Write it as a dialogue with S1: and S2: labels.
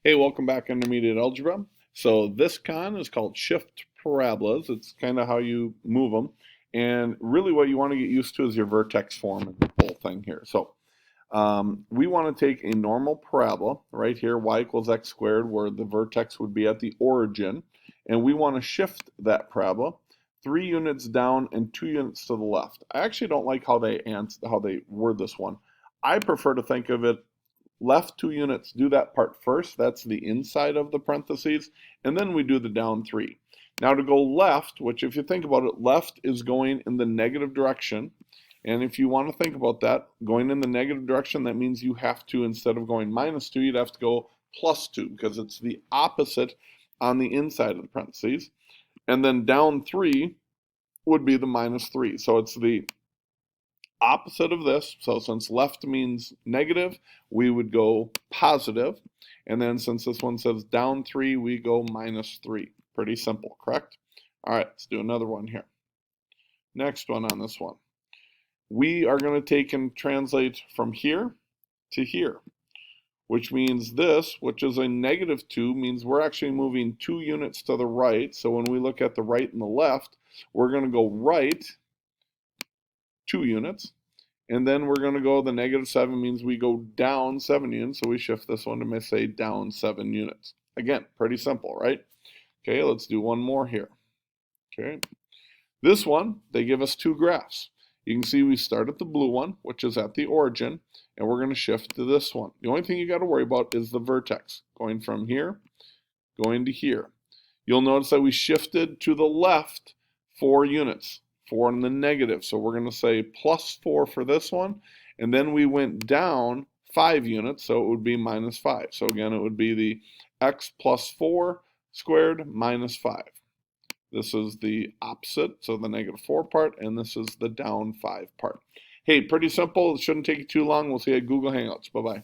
S1: Hey, welcome back, Intermediate Algebra. So this con is called shift parabolas. It's kind of how you move them. And really what you want to get used to is your vertex form and the whole thing here. So we want to take a normal parabola right here, y equals x squared, where the vertex would be at the origin. And we want to shift that parabola 3 units down and 2 units to the left. I actually don't like how they word this one. I prefer to think of it left 2 units, do that part first. That's the inside of the parentheses. And then we do the down 3. Now to go left, which if you think about it, left is going in the negative direction. And if you want to think about that, going in the negative direction, that means you have to, instead of going -2, you'd have to go +2 because it's the opposite on the inside of the parentheses. And then down 3 would be the -3. So it's the opposite of this. So since left means negative, we would go positive. And then since this one says down 3, we go -3. Pretty simple, correct? All right, let's do another one here. Next one on this one. We are going to take and translate from here to here, which means this, which is a -2, means we're actually moving 2 units to the right. So when we look at the right and the left, we're going to go right 2 units. And then we're going to go, the -7 means we go down 7 units. So we shift this one to say down 7 units. Again, pretty simple, right? Okay, let's do one more here. Okay. This one, they give us 2 graphs. You can see we start at the blue one, which is at the origin, and we're going to shift to this one. The only thing you got to worry about is the vertex, going from here, going to here. You'll notice that we shifted to the left 4 units. 4 in the negative. So we're going to say +4 for this one. And then we went down 5 units, so it would be -5. So again, it would be the x plus 4 squared minus 5. This is the opposite, so the -4 part, and this is the down 5 part. Hey, pretty simple. It shouldn't take you too long. We'll see you at Google Hangouts. Bye-bye.